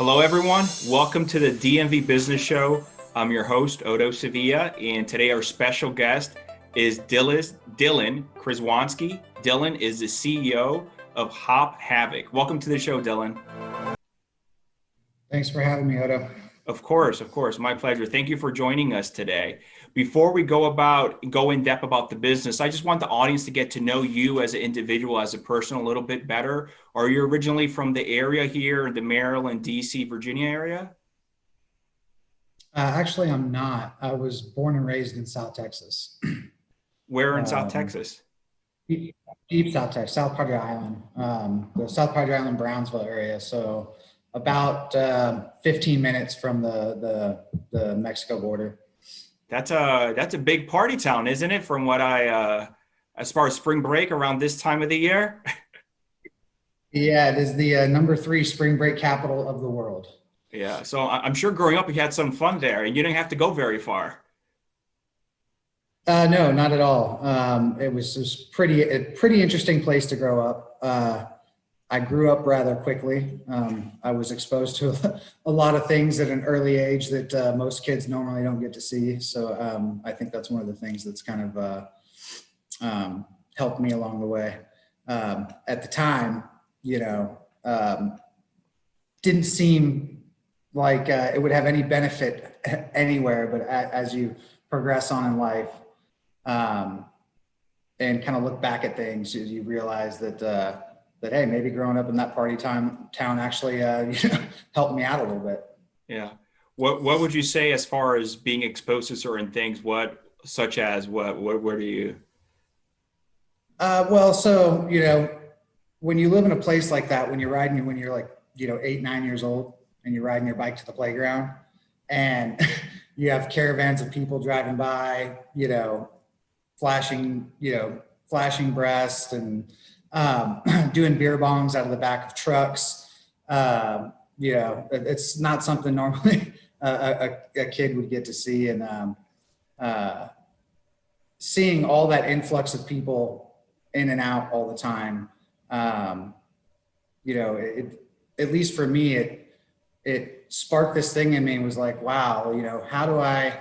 Hello, everyone. Welcome to the DMV Business Show. I'm your host, Otto Sevilla, and today our special guest is Dylan Krzywonski. Dylan is the CEO of Hop Havoc. Welcome to the show, Dylan. Thanks for having me, Otto. Of course, my pleasure. Thank you for joining us today. Before we go in depth about the business, I just want the audience to get to know you as an individual, as a person a little bit better. Are you originally from the area here, the Maryland, DC, Virginia area? Actually, I'm not. I was born and raised in South Texas. Where in South Texas? Deep South Texas, South Padre Island, the South Padre Island, Brownsville area. So about 15 minutes from the Mexico border. That's a big party town, isn't it? From what as far as spring break around this time of the year. Yeah, it is the number 3 spring break capital of the world. Yeah, so I'm sure growing up you had some fun there, and you didn't have to go very far. No, not at all. It was a pretty interesting place to grow up. I grew up rather quickly. I was exposed to a lot of things at an early age that most kids normally don't get to see. So I think that's one of the things that's kind of helped me along the way. At the time, didn't seem like it would have any benefit anywhere, but as you progress on in life and kind of look back at things, you realize that hey, maybe growing up in that party town actually helped me out a little bit. Yeah. What would you say as far as being exposed to certain things? Where do you? Well, so, when you live in a place like that, when you're like, 8, 9 years old and you're riding your bike to the playground and you have caravans of people driving by, flashing breast and doing beer bongs out of the back of trucks. It's not something normally a kid would get to see. And seeing all that influx of people in and out all the time, at least for me, it sparked this thing in me and was like, wow, how do I,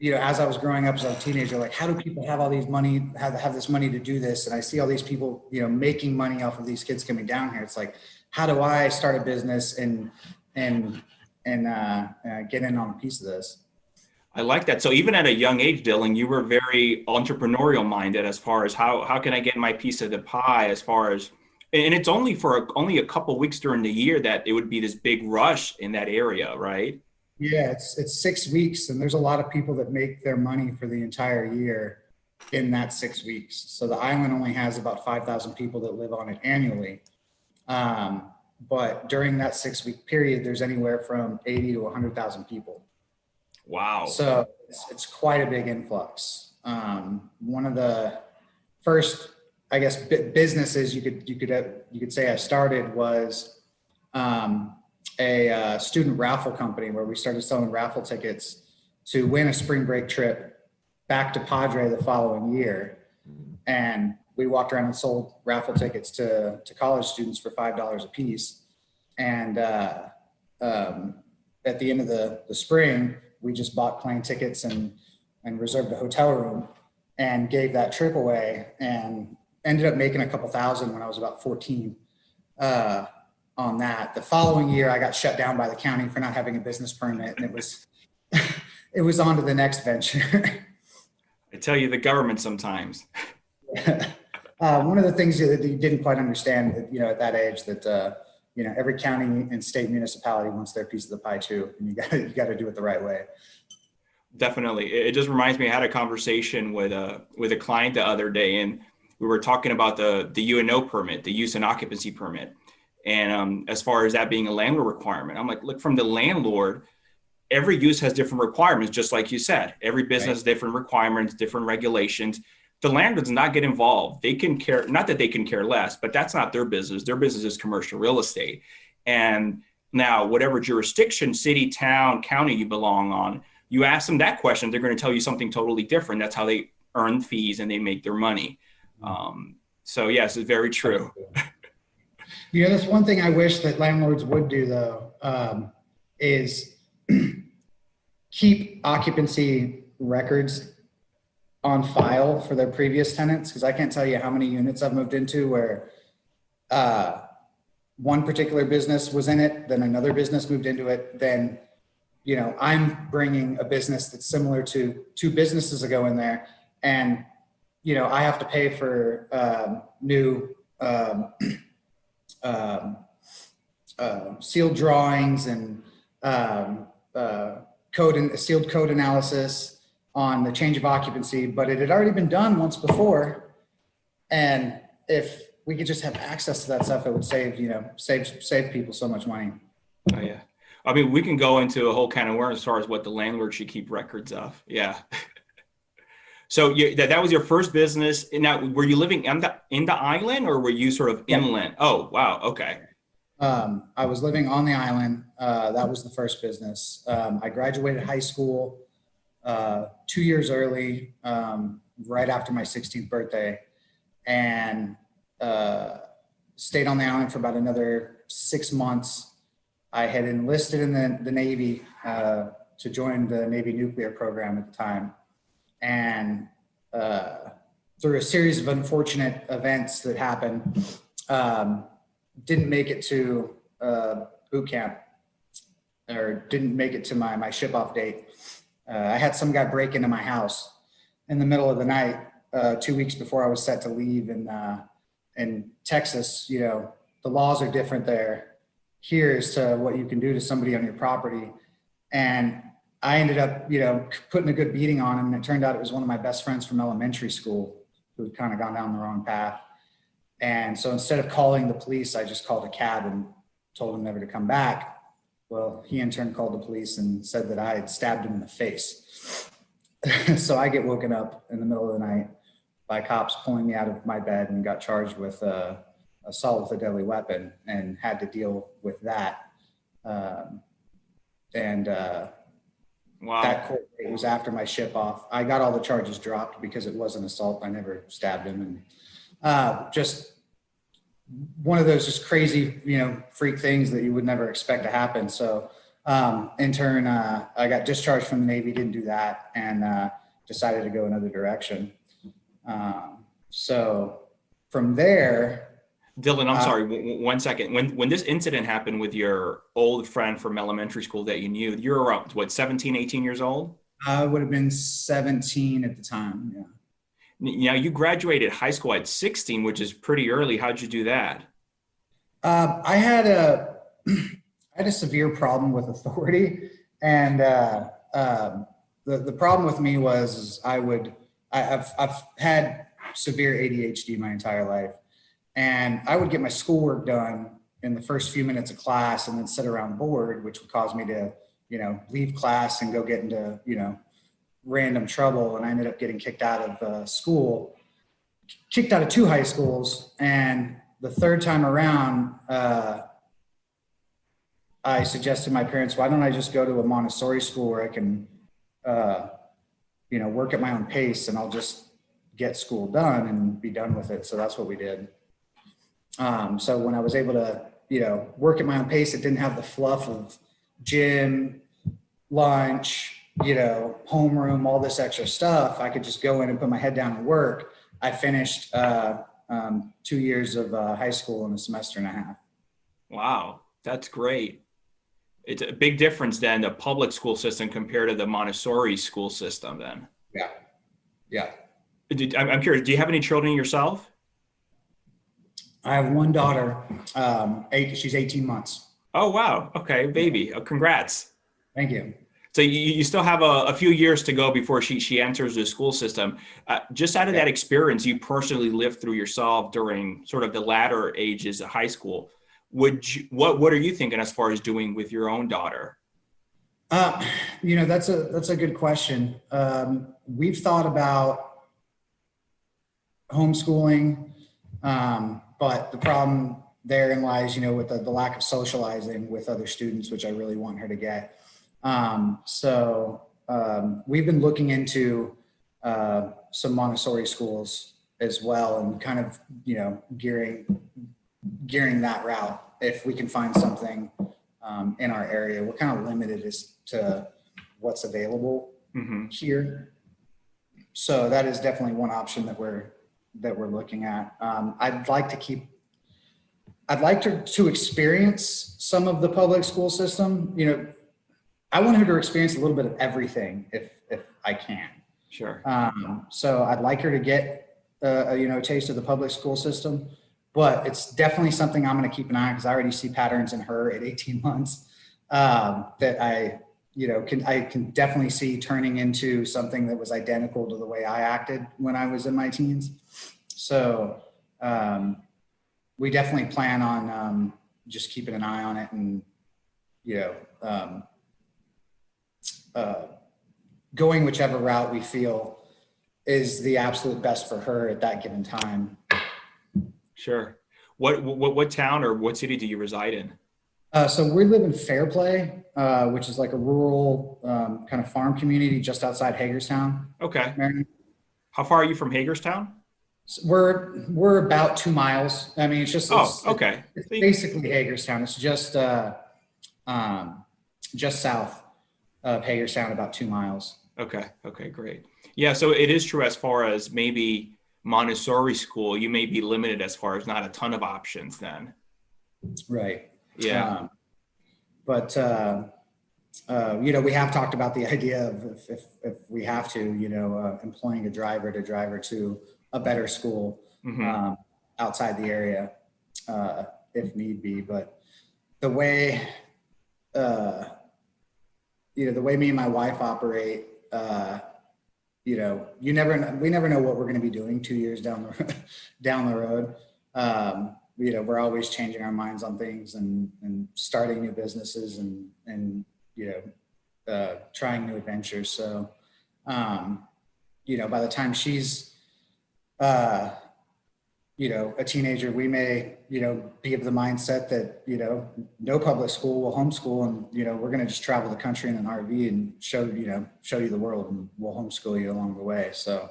as I was growing up as a teenager, like, how do people have all these money, have this money to do this? And I see all these people, making money off of these kids coming down here. It's like, how do I start a business and get in on a piece of this? I like that. So even at a young age, Dylan, you were very entrepreneurial minded as far as how can I get my piece of the pie, as far as, and it's only a couple of weeks during the year that it would be this big rush in that area, right? Yeah, it's 6 weeks, and there's a lot of people that make their money for the entire year in that 6 weeks. So the island only has about 5,000 people that live on it annually. But during that 6-week period, there's anywhere from 80 to 100,000 people. Wow. So it's quite a big influx. One of the first, I guess, businesses you could say I started was a student raffle company where we started selling raffle tickets to win a spring break trip back to Padre the following year. And we walked around and sold raffle tickets to college students for $5 a piece. And at the end of the spring, we just bought plane tickets and reserved a hotel room and gave that trip away, and ended up making a couple thousand when I was about 14 on that. The following year, I got shut down by the county for not having a business permit, and it was on to the next venture. I tell you, the government sometimes. One of the things that you didn't quite understand, at that age, that every county and state municipality wants their piece of the pie too, and you got to do it the right way. Definitely. It just reminds me, I had a conversation with a client the other day, and we were talking about the UNO permit, the use and occupancy permit. And as far as that being a landlord requirement, I'm like, look, from the landlord, every use has different requirements, just like you said. Every business has different requirements, different regulations. The landlord does not get involved. They can care, not that they can care less, but that's not their business. Their business is commercial real estate. And now, whatever jurisdiction, city, town, county you belong on, you ask them that question, they're going to tell you something totally different. That's how they earn fees and they make their money. So yes, it's very true. You know, that's one thing I wish that landlords would do though, is keep occupancy records on file for their previous tenants. Cause I can't tell you how many units I've moved into where, one particular business was in it, then another business moved into it. Then, you know, I'm bringing a business that's similar to two businesses ago in there. And, you know, I have to pay for new sealed drawings and sealed code analysis on the change of occupancy, but it had already been done once before. And if we could just have access to that stuff, it would save, you know, save people so much money. Oh yeah. I mean, we can go into a whole kind of worm as far as what the landlord should keep records of. Yeah. So that was your first business. Now, were you living in the island, or were you sort of inland? Oh, wow. Okay. I was living on the island. That was the first business. I graduated high school 2 years early, right after my 16th birthday, and stayed on the island for about another 6 months. I had enlisted in the Navy to join the Navy nuclear program at the time. And through a series of unfortunate events that happened, didn't make it to boot camp, or didn't make it to my ship off date. I had some guy break into my house in the middle of the night 2 weeks before I was set to leave. In Texas, you know, the laws are different there here as to what you can do to somebody on your property. And I ended up, you know, putting a good beating on him. And it turned out it was one of my best friends from elementary school who had kind of gone down the wrong path. And so instead of calling the police, I just called a cab and told him never to come back. Well, he in turn called the police and said that I had stabbed him in the face. So I get woken up in the middle of the night by cops pulling me out of my bed, and got charged with assault with a deadly weapon, and had to deal with that. Wow. That court date was after my ship off. I got all the charges dropped because it was an assault. I never stabbed him. And just one of those just crazy, you know, freak things that you would never expect to happen. So in turn, I got discharged from the Navy, didn't do that, and decided to go another direction. So from there, Dylan, I'm sorry, 1 second. When this incident happened with your old friend from elementary school that you knew, you were around, what, 17, 18 years old? I would have been 17 at the time, yeah. Now, you graduated high school at 16, which is pretty early. How'd you do that? I had a severe problem with authority. And the problem with me was I've had severe ADHD my entire life. And I would get my schoolwork done in the first few minutes of class and then sit around bored, which would cause me to, you know, leave class and go get into, you know, random trouble. And I ended up getting kicked out of school, kicked out of 2 high schools. And the third time around, I suggested to my parents, why don't I just go to a Montessori school where I can, you know, work at my own pace, and I'll just get school done and be done with it. So that's what we did. So when I was able to, you know, work at my own pace, it didn't have the fluff of gym, lunch, you know, homeroom, all this extra stuff. I could just go in and put my head down and work. I finished 2 years of high school in a semester and a half. Wow, that's great. It's a big difference than the public school system compared to the Montessori school system then. Yeah. Yeah. I'm curious, do you have any children yourself? I have one daughter, she's 18 months. Oh, wow. Okay, baby. Congrats. Thank you. So you still have a few years to go before she enters the school system. Just out of that experience you personally lived through yourself during sort of the latter ages of high school, what are you thinking as far as doing with your own daughter? You know, that's a good question. We've thought about homeschooling, but the problem therein lies, you know, with the lack of socializing with other students, which I really want her to get. So we've been looking into some Montessori schools as well, and kind of, you know, gearing that route if we can find something in our area. We're kind of limited as to what's available here. So that is definitely one option that we're looking at. I'd like to experience some of the public school system. You know, I want her to experience a little bit of everything if I can. Sure. So I'd like her to get a taste of the public school system, but it's definitely something I'm going to keep an eye on because I already see patterns in her at 18 months that I can definitely see turning into something that was identical to the way I acted when I was in my teens. So we definitely plan on just keeping an eye on it and, going whichever route we feel is the absolute best for her at that given time. Sure. What town or what city do you reside in? So we live in Fairplay, which is like a rural kind of farm community just outside Hagerstown. Okay. Maryland. How far are you from Hagerstown? So we're about 2 miles. I mean, it's okay. It's basically Hagerstown. It's just south of Hagerstown, about 2 miles. Okay. Okay, great. Yeah. So it is true as far as maybe Montessori school, you may be limited as far as not a ton of options then. Right. Yeah. But we have talked about the idea of if we have to, employing a driver to a better school outside the area if need be. But the way, the way me and my wife operate, we never know what we're going to be doing 2 years down the road. We're always changing our minds on things and starting new businesses and trying new adventures. So, by the time she's, a teenager, we may, be of the mindset that, no public school, will homeschool, and, we're going to just travel the country in an RV and show you the world, and we'll homeschool you along the way. So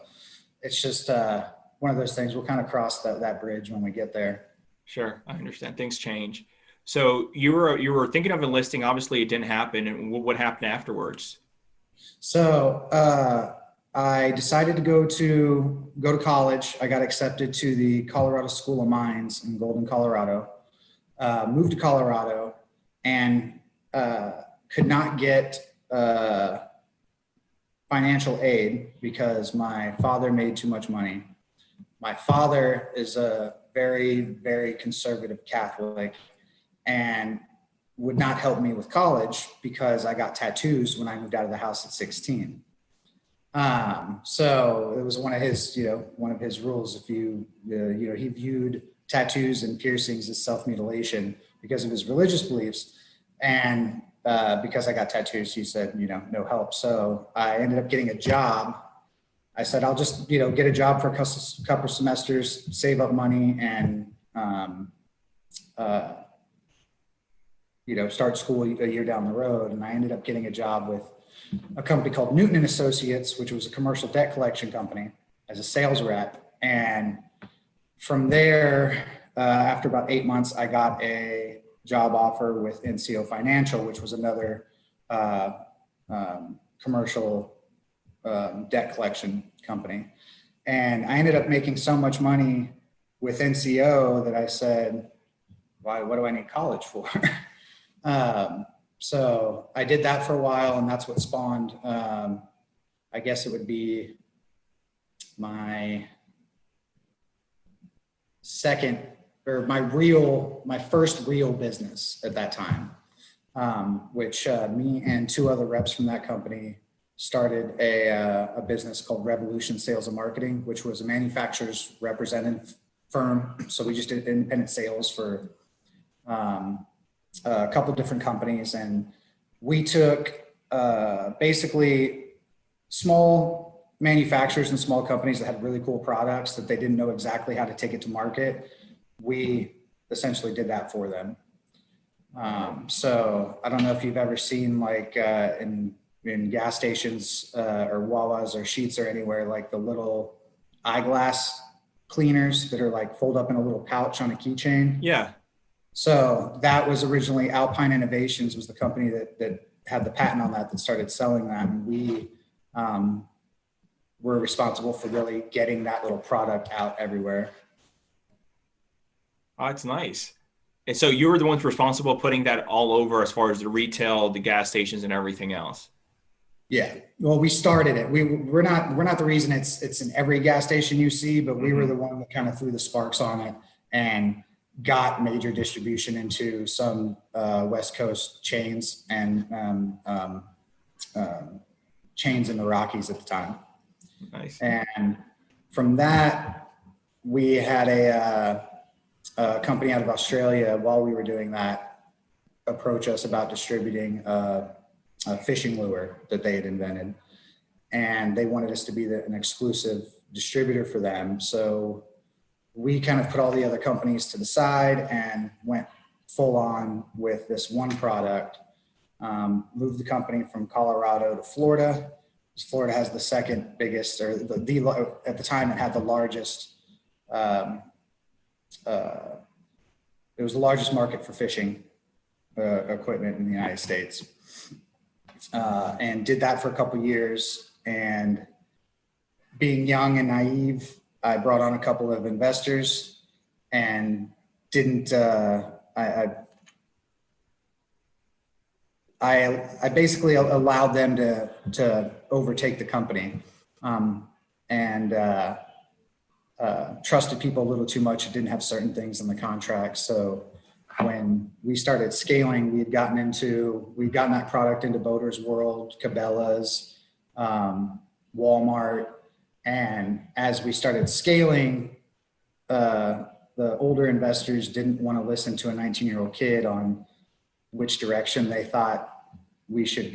it's just one of those things. We'll kind of cross that bridge when we get there. Sure. I understand. Things change. So you were thinking of enlisting. Obviously it didn't happen. And what happened afterwards? So I decided to go to college. I got accepted to the Colorado School of Mines in Golden, Colorado. Moved to Colorado and could not get financial aid because my father made too much money. My father is a very, very conservative Catholic and would not help me with college because I got tattoos when I moved out of the house at 16. So it was one of his rules. If he viewed tattoos and piercings as self-mutilation because of his religious beliefs. And because I got tattoos, he said, no help. So I ended up getting a job. I said, I'll just, get a job for a couple of semesters, save up money and, start school a year down the road. And I ended up getting a job with a company called Newton and Associates, which was a commercial debt collection company, as a sales rep. And from there, after about 8 months, I got a job offer with NCO Financial, which was another commercial debt collection company. And I ended up making so much money with NCO that I said, what do I need college for? So I did that for a while, and that's what spawned, I guess it would be my first real business at that time, which me and 2 other reps from that company started a business called Revolution Sales and Marketing, which was a manufacturer's representative firm. So we just did independent sales for a couple different companies, and we took basically small manufacturers and small companies that had really cool products that they didn't know exactly how to take it to market. We essentially did that for them. So I don't know if you've ever seen like in gas stations or Wawa's or Sheetz or anywhere, like the little eyeglass cleaners that are like fold up in a little pouch on a keychain. Yeah. So that was originally Alpine Innovations was the company that had the patent on that started selling that. And we were responsible for really getting that little product out everywhere. Oh, that's nice. And so you were the ones responsible putting that all over as far as the retail, the gas stations and everything else. Yeah. Well, we started it. We're not the reason it's in every gas station you see, but we were the one that kind of threw the sparks on it and got major distribution into some West Coast chains and chains in the Rockies at the time. Nice. And from that, we had a company out of Australia while we were doing that approach us about distributing a fishing lure that they had invented. And they wanted us to be an exclusive distributor for them. So we kind of put all the other companies to the side and went full on with this one product, moved the company from Colorado to Florida. Florida has the second biggest, or at the time it had the largest, it was the largest market for fishing equipment in the United States. And did that for a couple of years. And being young and naive, I brought on a couple of investors and I basically allowed them to overtake the company, and trusted people a little too much. It didn't have certain things in the contract. So when we started scaling, we'd gotten that product into Boaters World, Cabela's, Walmart. And as we started scaling, the older investors didn't want to listen to a 19-year-old kid on which direction they thought we should,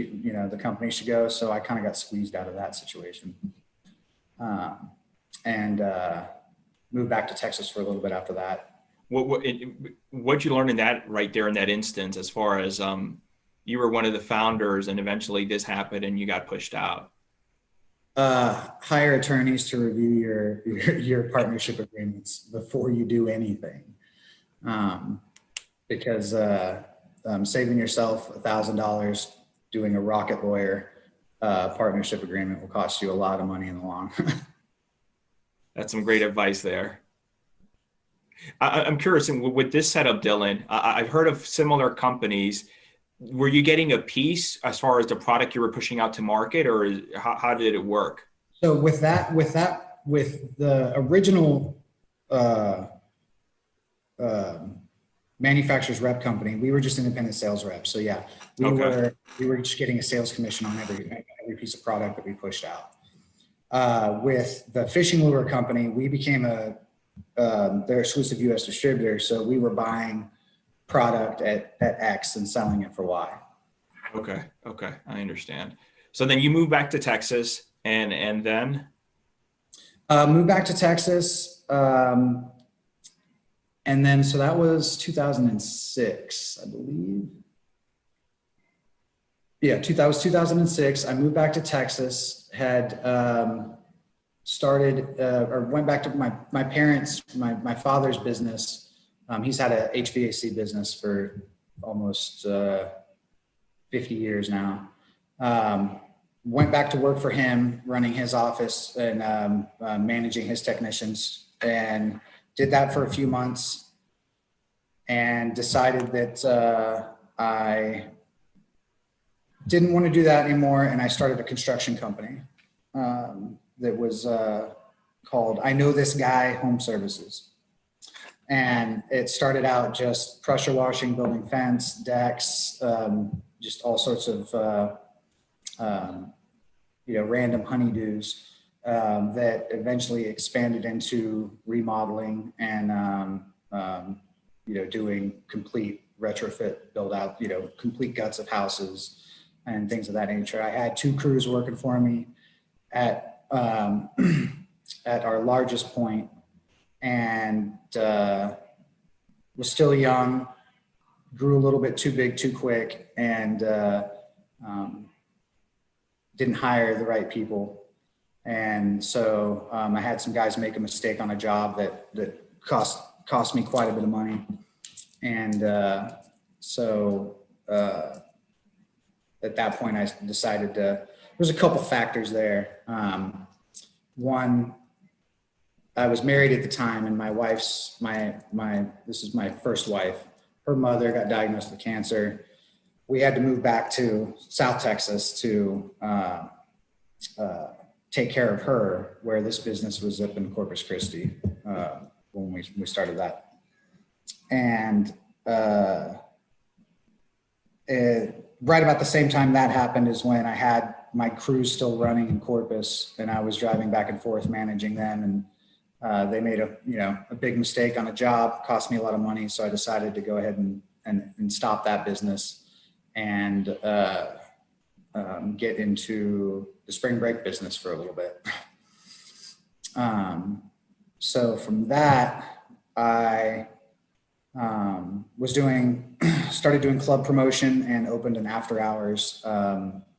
the company should go. So I kind of got squeezed out of that situation, and moved back to Texas for a little bit after that. What'd you learn in that right there in that instance, as far as you were one of the founders and eventually this happened and you got pushed out? Hire attorneys to review your partnership agreements before you do anything, because saving yourself $1,000 doing a rocket lawyer partnership agreement will cost you a lot of money in the long run. That's some great advice there. I'm curious, with this setup, Dylan, I've heard of similar companies. Were you getting a piece as far as the product you were pushing out to market, or how did it work? So with the original manufacturer's rep company, we were just independent sales reps. So yeah, we were just getting a sales commission on every piece of product that we pushed out. With the fishing lure company, we became their exclusive U.S. distributor. So we were buying product at X and selling it for Y. Okay, I understand. So then you moved back to Texas, and then moved back to Texas, and then so that was 2006, I believe. Yeah, 2006. I moved back to Texas. Had started or went back to my parents, my father's business. He's had a HVAC business for almost 50 years now. Went back to work for him, running his office and managing his technicians, and did that for a few months and decided that I didn't want to do that anymore. And I started a construction company that was called I Know This Guy Home Services. And it started out just pressure washing, building fence, decks, just all sorts of, random honeydews that eventually expanded into remodeling and, doing complete retrofit build out, complete guts of houses and things of that nature. I had 2 crews working for me at our largest point, and was still young, grew a little bit too big too quick, and didn't hire the right people. And so I had some guys make a mistake on a job that cost me quite a bit of money. And so at that point, I decided there's a couple factors there. One, I was married at the time, and my wife's, this is my first wife. Her mother got diagnosed with cancer. We had to move back to South Texas to take care of her, where this business was up in Corpus Christi when we started that. And right about the same time that happened is when I had my crews still running in Corpus, and I was driving back and forth managing them, and they made a big mistake on a job, cost me a lot of money. So I decided to go ahead and stop that business and get into the spring break business for a little bit. So from that, I started doing club promotion and opened an after hours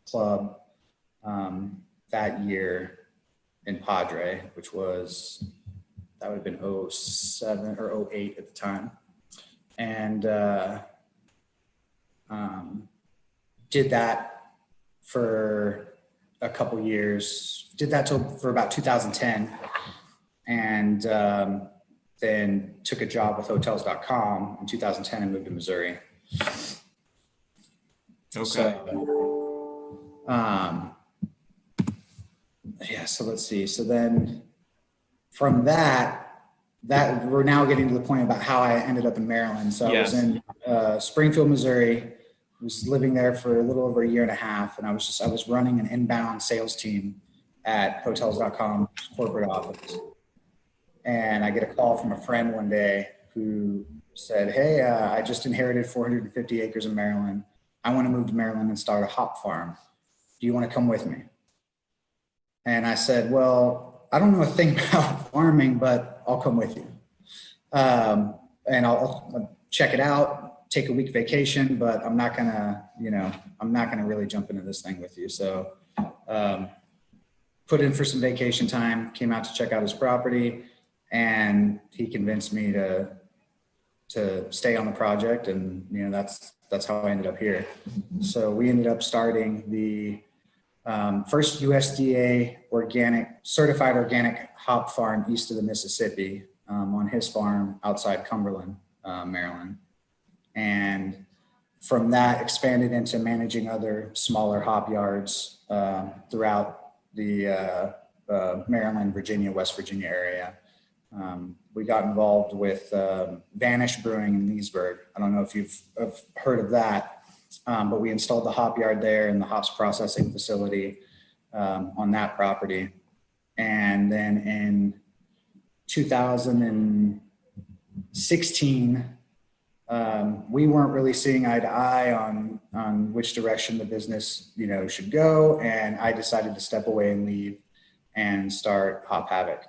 club that year in Padre, which that would have been 07 or 08 at the time. And did that for a couple years, did that for about 2010. And then took a job with hotels.com in 2010 and moved to Missouri. Okay. So, so let's see. So then from that we're now getting to the point about how I ended up in Maryland. So I was in Springfield, Missouri, was living there for a little over a year and a half. And I was running an inbound sales team at hotels.com corporate office. And I get a call from a friend one day who said, hey, I just inherited 450 acres in Maryland. I want to move to Maryland and start a hop farm. Do you want to come with me? And I said, well, I don't know a thing about farming, but I'll come with you. And I'll check it out, take a week vacation, but I'm not gonna really jump into this thing with you. So put in for some vacation time, came out to check out his property, and he convinced me to stay on the project. And, that's how I ended up here. So we ended up starting the first USDA certified organic hop farm east of the Mississippi on his farm outside Cumberland, Maryland. And from that expanded into managing other smaller hop yards throughout the Maryland, Virginia, West Virginia area. We got involved with Vanish Brewing in Leesburg. I don't know if you've heard of that, but we installed the hop yard there and the hops processing facility on that property. And then in 2016, we weren't really seeing eye to eye on which direction the business, should go. And I decided to step away and leave and start Hop Havoc.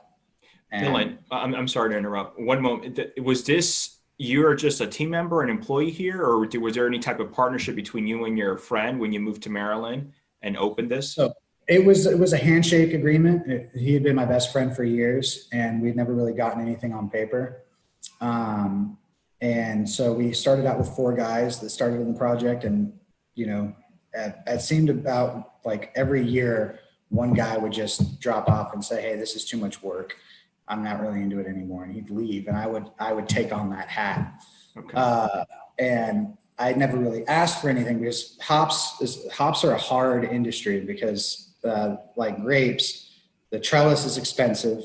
Dylan, I'm sorry to interrupt. One moment. Was this, you're just a team member, an employee here, or was there any type of partnership between you and your friend when you moved to Maryland and opened this? So it was a handshake agreement. He had been my best friend for years, and we'd never really gotten anything on paper. And so we started out with 4 guys that started in the project, and it seemed about like every year, one guy would just drop off and say, hey, this is too much work. I'm not really into it anymore. And he'd leave, and I would take on that hat. Okay. And I never really asked for anything because hops are a hard industry because like grapes, the trellis is expensive.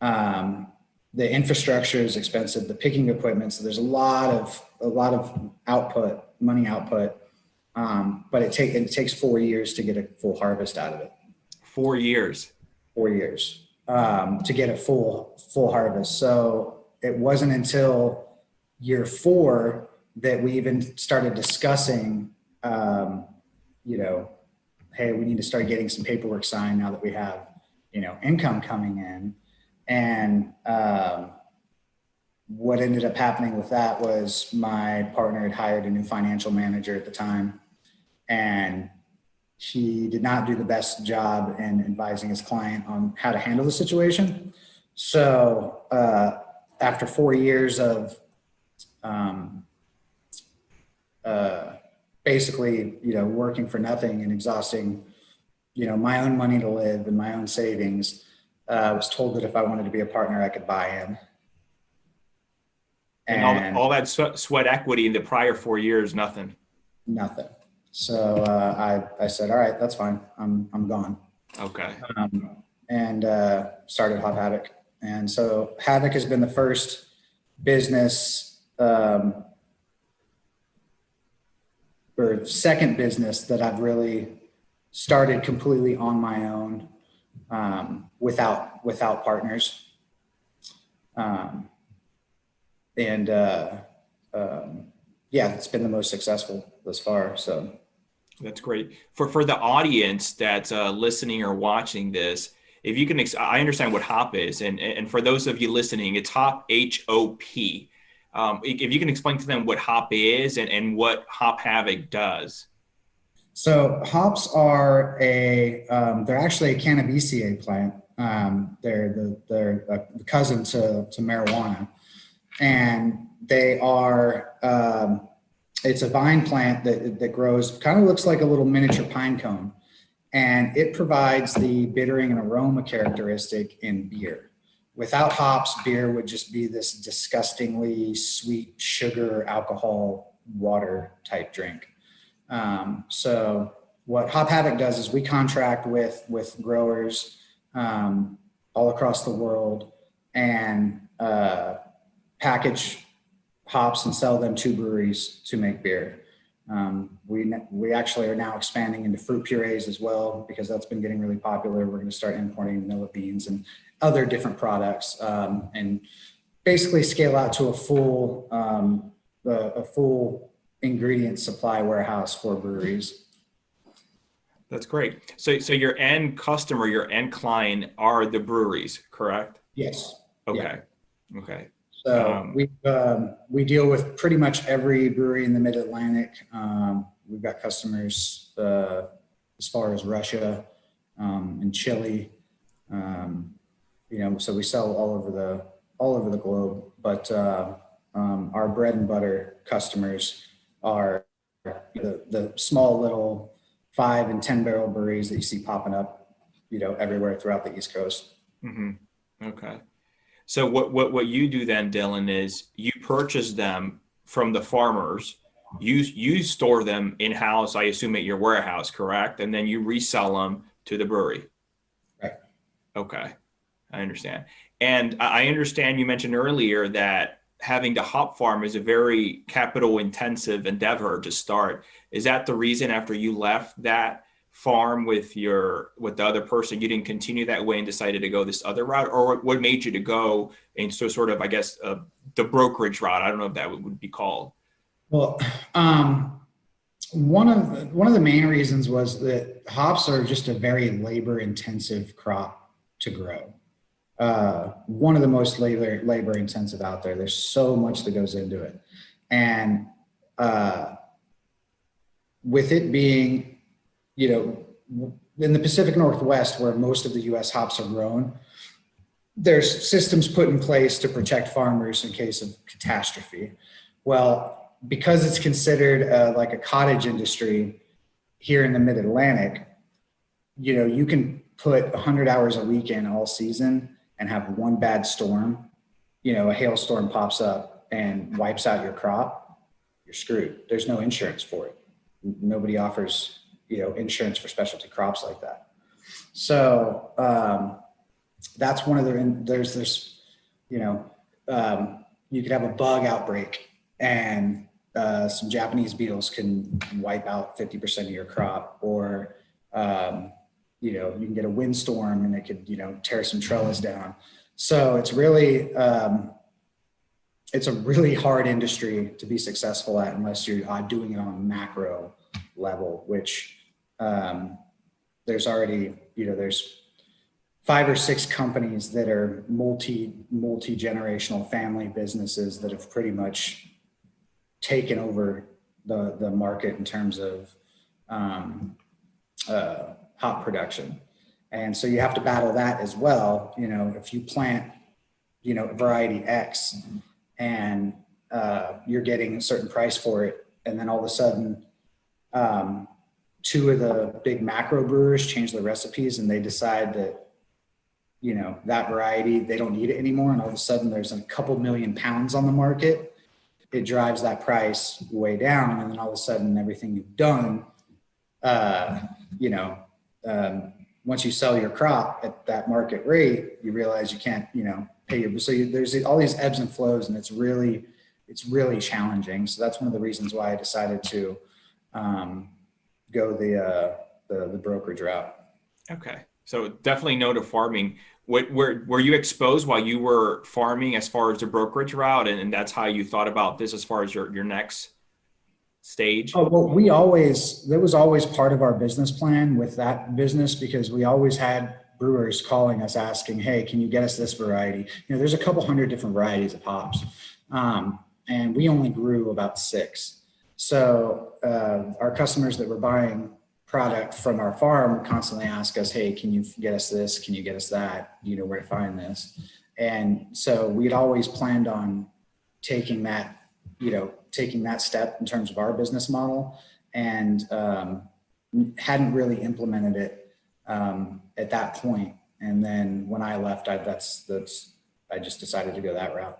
The infrastructure is expensive, the picking equipment. So there's a lot of money output. But it takes 4 years to get a full harvest out of it. 4 years. 4 years. To get a full harvest. So it wasn't until year 4 that we even started discussing, hey, we need to start getting some paperwork signed now that we have, income coming in. And what ended up happening with that was my partner had hired a new financial manager at the time, and he did not do the best job in advising his client on how to handle the situation. So after 4 years of basically, working for nothing and exhausting, my own money to live and my own savings, I was told that if I wanted to be a partner, I could buy in. And all that sweat equity in the prior 4 years, nothing. Nothing. So I said, all right, that's fine. I'm gone. Okay. And started Hop Havoc. And so Havoc has been the first business or second business that I've really started completely on my own, without partners. Yeah, it's been the most successful thus far. So that's great. For the audience that's listening or watching this, if you can, I understand what hop is, and for those of you listening, it's hop, HOP. If you can explain to them what hop is and what Hop Havoc does. So hops are they're actually a cannabidiol plant. They're the cousin to marijuana, and they are, it's a vine plant that grows, kind of looks like a little miniature pine cone, and it provides the bittering and aroma characteristic in beer. Without hops, beer would just be this disgustingly sweet sugar, alcohol, water type drink. So what Hop Havoc does is we contract with growers all across the world and package hops and sell them to breweries to make beer. We actually are now expanding into fruit purees as well, because that's been getting really popular. We're going to start importing millet beans and other different products, and basically scale out to a full ingredient supply warehouse for breweries. That's great. So your end customer, your end client are the breweries, correct? Yes. Okay. Yeah. Okay. So we deal with pretty much every brewery in the Mid-Atlantic. We've got customers as far as Russia and Chile. So we sell all over the globe. But our bread and butter customers are the small little 5 and 10 barrel breweries that you see popping up, everywhere throughout the East Coast. Mm-hmm. Okay. So what you do then, Dylan, is you purchase them from the farmers. You store them in-house, I assume, at your warehouse, correct? And then you resell them to the brewery. Right. Okay. I understand. And I understand you mentioned earlier that having the hop farm is a very capital intensive endeavor to start. Is that the reason after you left that farm with the other person, you didn't continue that way and decided to go this other route? Or what made you to go into sort of, I guess, the brokerage route? I don't know if that would be called. Well, one of the main reasons was that hops are just a very labor intensive crop to grow. One of the most labor intensive out there. There's so much that goes into it. And with it being, in the Pacific Northwest, where most of the U.S. hops are grown, there's systems put in place to protect farmers in case of catastrophe. Well, because it's considered like a cottage industry here in the Mid-Atlantic, you can put 100 hours a week in all season and have one bad storm, a hailstorm pops up and wipes out your crop, you're screwed. There's no insurance for it. Nobody offers, insurance for specialty crops like that. So that's one of you could have a bug outbreak and some Japanese beetles can wipe out 50% of your crop, or you can get a windstorm and it could, tear some trellis down. So it's really, it's a really hard industry to be successful at unless you're doing it on a macro level, which there's already, there's 5 or 6 companies that are multi-generational family businesses that have pretty much taken over the market in terms of hop production. And so you have to battle that as well. You know, if you plant, you know, variety X and you're getting a certain price for it, and then all of a sudden, two of the big macro brewers change their recipes and they decide that, you know, that variety, they don't need it anymore. And all of a sudden there's a couple million pounds on the market. It drives that price way down. And then all of a sudden everything you've done, you know, once you sell your crop at that market rate, you realize you can't, you know, pay your, so there's all these ebbs and flows, and it's really challenging. So that's one of the reasons why I decided to go the brokerage route. Okay. So definitely no to farming. Were you exposed while you were farming as far as the brokerage route, and that's how you thought about this as far as your next stage? Oh, well, that was always part of our business plan with that business, because we always had brewers calling us asking, hey, can you get us this variety? You know, there's a couple hundred different varieties of hops. And we only grew about 6. So our customers that were buying product from our farm constantly ask us, hey, can you get us this? Can you get us that? You know where to find this? And so we'd always planned on taking that step in terms of our business model, and hadn't really implemented it at that point. And then when I left, I just decided to go that route.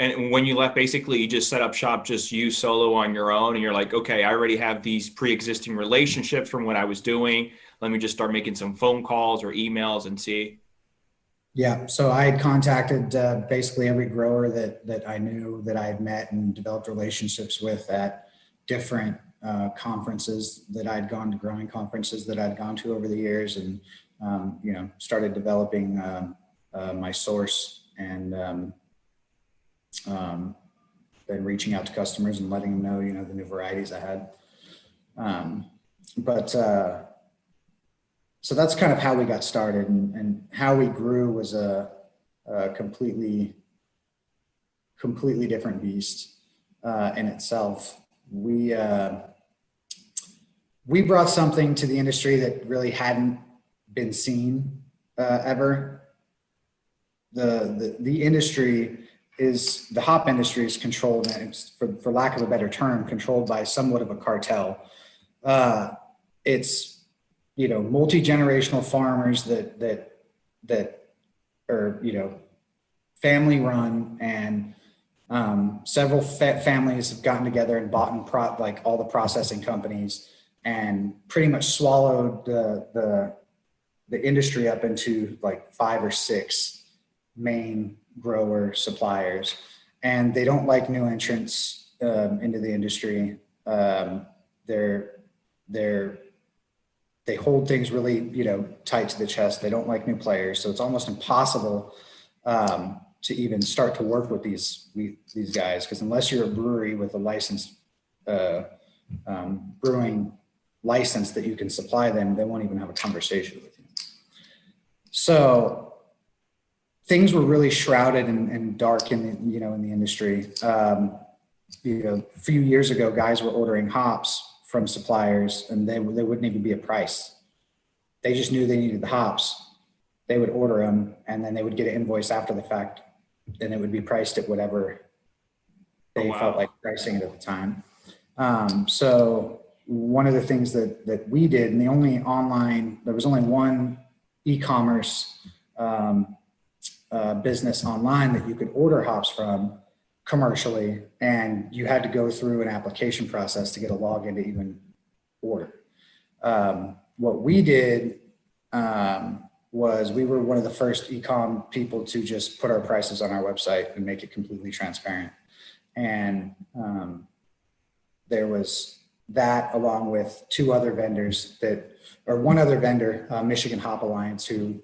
And when you left, basically you just set up shop, just you solo on your own, and you're like, okay, I already have these pre-existing relationships from what I was doing. Let me just start making some phone calls or emails and see. Yeah. So I had contacted basically every grower that I knew, that I had met and developed relationships with at different conferences that I'd gone to, growing conferences that I'd gone to over the years, and, you know, started developing my source, and then reaching out to customers and letting them know, you know, the new varieties I had. So that's kind of how we got started, and how we grew was a completely different beast in itself. We brought something to the industry that really hadn't been seen ever. The industry is, the hop industry is controlled, and it's, for lack of a better term, controlled by somewhat of a cartel. It's, you know, multi-generational farmers that are, you know, family run, and several families have gotten together and bought and like all the processing companies, and pretty much swallowed the industry up into like 5 or 6 main grower suppliers, and they don't like new entrants into the industry. They hold things really, you know, tight to the chest. They don't like new players, so it's almost impossible to even start to work with these guys, because unless you're a brewery with a licensed brewing license that you can supply them, they won't even have a conversation with you. So things were really shrouded and dark in the, you know, in the industry. You know, a few years ago, guys were ordering hops from suppliers, and they wouldn't even be a price. They just knew they needed the hops. They would order them, and then they would get an invoice after the fact, and it would be priced at whatever they felt like pricing it at the time. So one of the things that we did, and there was only one e-commerce business online that you could order hops from commercially, and you had to go through an application process to get a login to even order. What we did was, we were one of the first e-com people to just put our prices on our website and make it completely transparent. And there was that, along with 2 other vendors one other vendor, Michigan Hop Alliance, who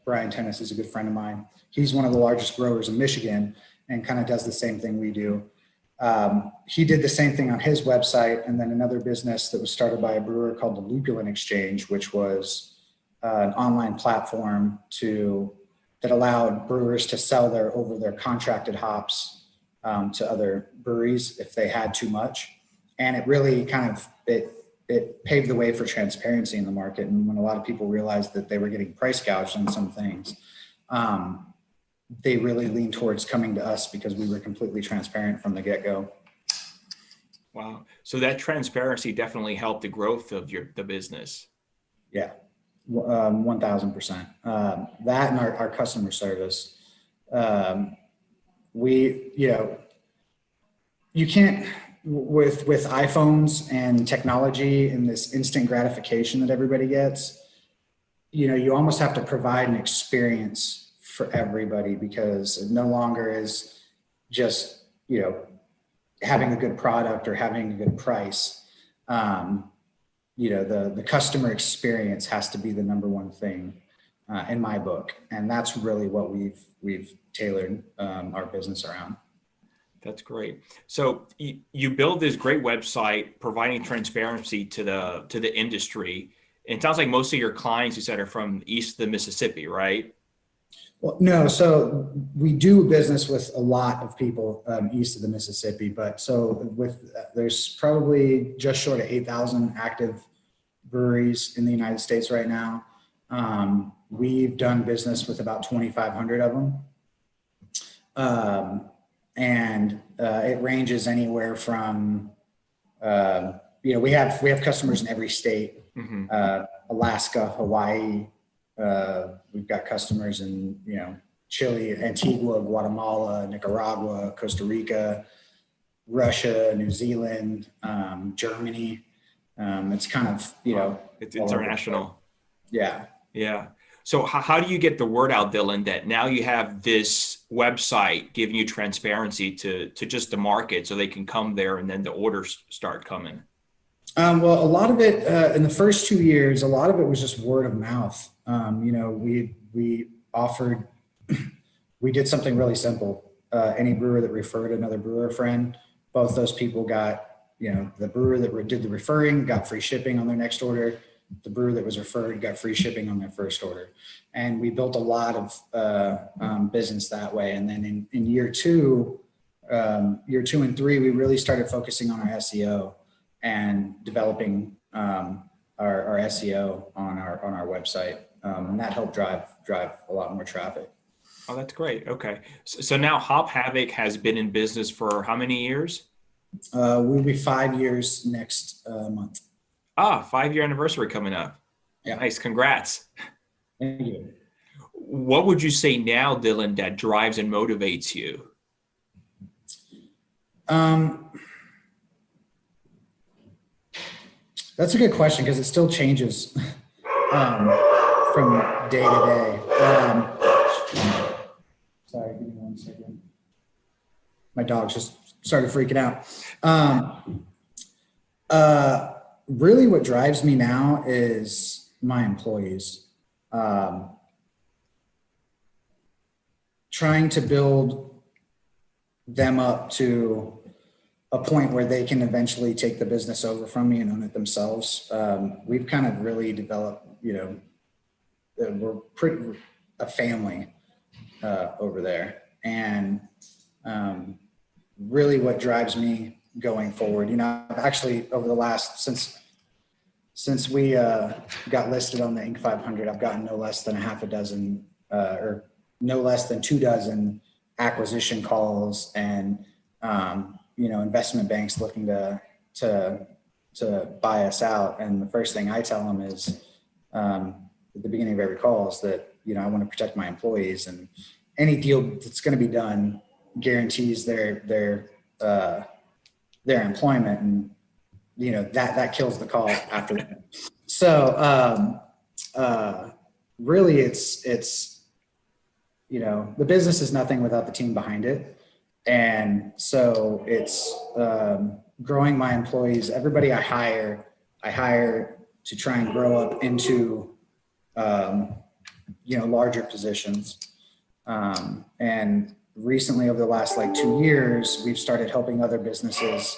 Brian Tennis is a good friend of mine. He's one of the largest growers in Michigan, and kind of does the same thing we do. He did the same thing on his website, and then another business that was started by a brewer called the Lupulin Exchange, which was an online platform that allowed brewers to sell their contracted hops to other breweries if they had too much. And it really kind of, it paved the way for transparency in the market. And when a lot of people realized that they were getting price gouged on some things, they really leaned towards coming to us because we were completely transparent from the get-go. Wow. So that transparency definitely helped the growth of the business. Yeah, 1000%. That and our customer service. You can't, with iPhones and technology and this instant gratification that everybody gets, you almost have to provide an experience for everybody, because it no longer is just, having a good product or having a good price. The customer experience has to be the number one thing in my book. And that's really what we've tailored our business around. That's great. So you build this great website providing transparency to the industry. And it sounds like most of your clients, you said, are from east of the Mississippi, right? Well, no. So we do business with a lot of people east of the Mississippi, but there's probably just short of 8,000 active breweries in the United States right now. We've done business with about 2,500 of them. And it ranges anywhere from, we have customers in every state, Alaska, Hawaii. We've got customers in, Chile, Antigua, Guatemala, Nicaragua, Costa Rica, Russia, New Zealand, Germany. It's kind of, it's international. Yeah. Yeah. So how do you get the word out, Dylan, that now you have this website giving you transparency to just the market so they can come there and then the orders start coming? Well, a lot of it in the first 2 years, a lot of it was just word of mouth. We did something really simple. Any brewer that referred another brewer friend, both those people got, the brewer that did the referring got free shipping on their next order. The brewer that was referred got free shipping on their first order. And we built a lot of business that way. And then in year two and three, we really started focusing on our SEO and developing our SEO on our website. And that helped drive a lot more traffic. Oh, that's great. Okay. So now Hop Havoc has been in business for how many years? We'll be 5 years next month. 5-year anniversary coming up. Yeah. Nice. Congrats. Thank you. What would you say now, Dylan, that drives and motivates you? That's a good question, because it still changes from day to day. Sorry, give me 1 second. My dog just started freaking out. Really what drives me now is my employees. Trying to build them up to a point where they can eventually take the business over from me and own it themselves. We've kind of really developed, we're pretty a family over there. And really what drives me going forward, actually over the last, since we got listed on the Inc. 500, I've gotten no less than a half a dozen or no less than 2 dozen acquisition calls and, investment banks looking to buy us out. And the first thing I tell them is at the beginning of every call is that, I want to protect my employees, and any deal that's going to be done guarantees their employment, and that kills the call after that. So really it's the business is nothing without the team behind it. And so it's growing my employees. Everybody I hire to try and grow up into larger positions. And recently, over the last 2 years, we've started helping other businesses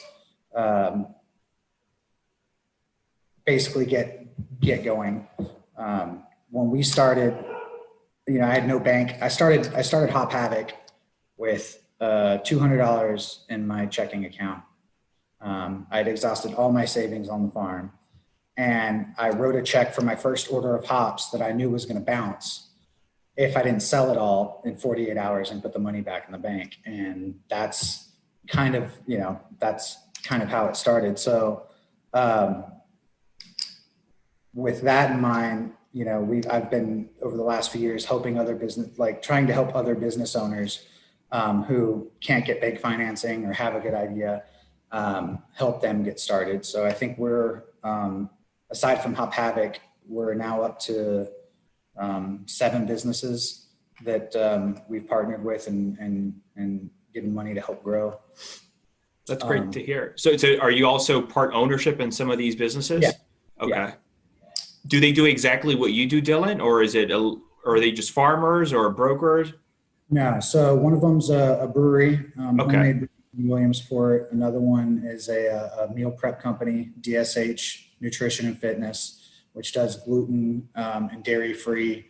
basically get going. When we started, I had no bank. I started Hop Havoc with $200 in my checking account. I had exhausted all my savings on the farm. And I wrote a check for my first order of hops that I knew was going to bounce if I didn't sell it all in 48 hours and put the money back in the bank. And that's kind of, that's kind of how it started. So with that in mind, I've been over the last few years helping other business, like trying to help other business owners who can't get bank financing or have a good idea, help them get started. So I think we're, aside from Hop Havoc, we're now up to 7 businesses that we've partnered with and given money to help grow. That's great to hear. So are you also part ownership in some of these businesses? Yeah. Okay. Yeah. Do they do exactly what you do, Dylan, or or are they just farmers or brokers? No. So one of them's a brewery, Okay. homemade in Williamsport. Another one is a meal prep company, DSH Nutrition and Fitness, which does gluten and dairy-free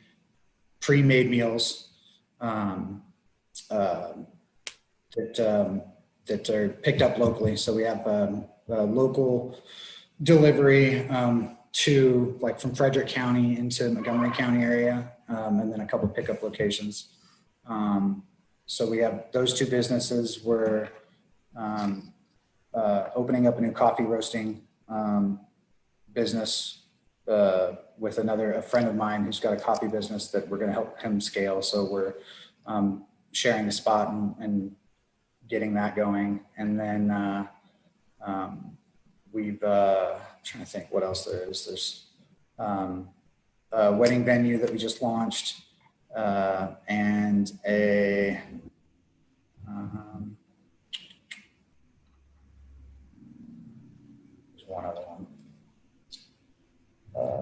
pre-made meals that are picked up locally. So we have local delivery to like from Frederick County into Montgomery County area, and then a couple pickup locations. So we have those 2 businesses. We're opening up a new coffee roasting business with a friend of mine who's got a coffee business that we're going to help him scale. So we're sharing a spot and getting that going. And then we've trying to think what else there is. There's a wedding venue that we just launched, and a there's one other one.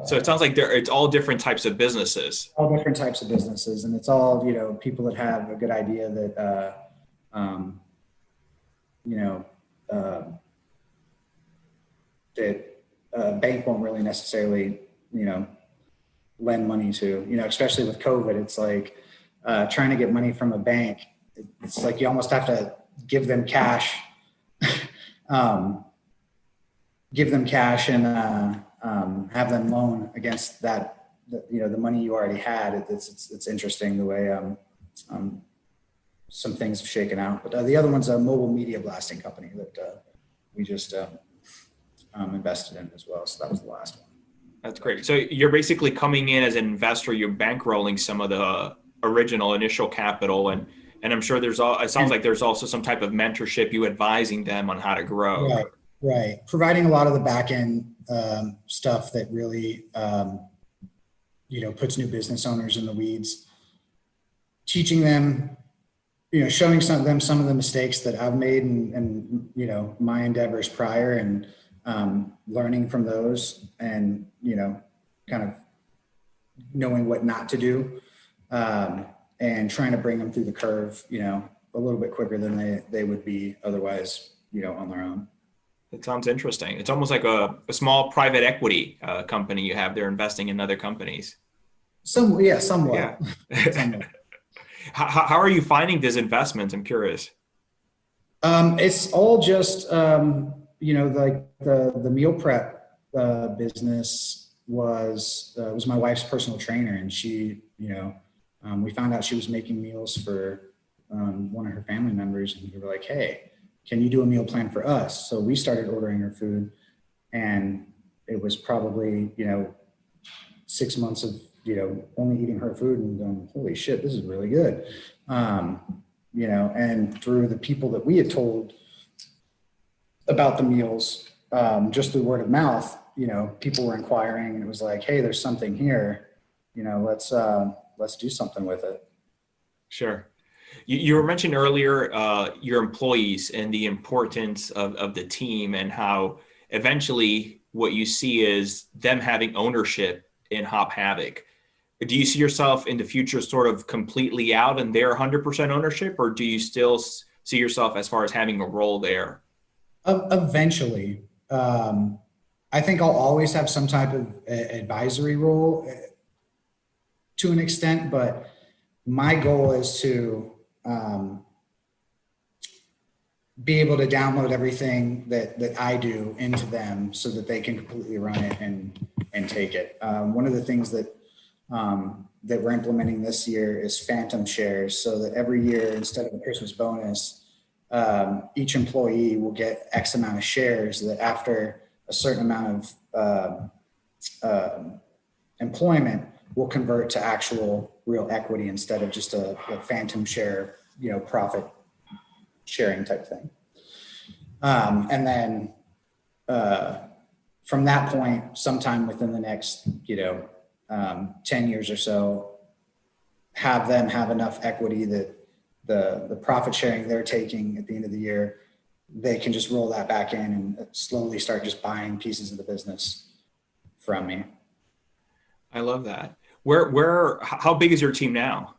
So it sounds like it's all different types of businesses. All different types of businesses, and it's all people that have a good idea that that a bank won't really necessarily lend money to. Especially with COVID, it's like trying to get money from a bank. It's like you almost have to give them cash, and have them loan against that, the money you already had. It's interesting the way some things have shaken out. But the other one's a mobile media blasting company that we just invested in as well. So that was the last one. That's great. So you're basically coming in as an investor. You're bankrolling some of the original initial capital, and I'm sure it sounds like there's also some type of mentorship, you advising them on how to grow. Right. Providing a lot of the back end stuff that really, puts new business owners in the weeds, teaching them, showing some of the mistakes that I've made and my endeavors prior, and learning from those, and, kind of knowing what not to do, and trying to bring them through the curve, a little bit quicker than they would be otherwise, on their own. It sounds interesting. It's almost like a small private equity company you have there investing in other companies. Somewhat. Yeah. Somewhat. How are you finding these investments? I'm curious. It's all just, like the meal prep business was my wife's personal trainer, and she, we found out she was making meals for one of her family members, and we were like, hey, can you do a meal plan for us? So we started ordering her food, and it was probably, 6 months of, only eating her food and going, holy shit, this is really good. And through the people that we had told about the meals, just through word of mouth, people were inquiring, and it was like, hey, there's something here, let's do something with it. Sure. You were mentioning earlier your employees and the importance of the team, and how eventually what you see is them having ownership in Hop Havoc. Do you see yourself in the future sort of completely out and their 100% ownership, or do you still see yourself as far as having a role there? Eventually. I think I'll always have some type of advisory role to an extent, but my goal is to be able to download everything that I do into them so that they can completely run it and take it. One of the things that we're implementing this year is phantom shares, so that every year, instead of a Christmas bonus, each employee will get X amount of shares that after a certain amount of employment will convert to actual real equity instead of just a phantom share, profit sharing type thing. And then from that point, sometime within the next, 10 years or so, have them have enough equity that the profit sharing they're taking at the end of the year, they can just roll that back in and slowly start just buying pieces of the business from me. I love that. How big is your team now?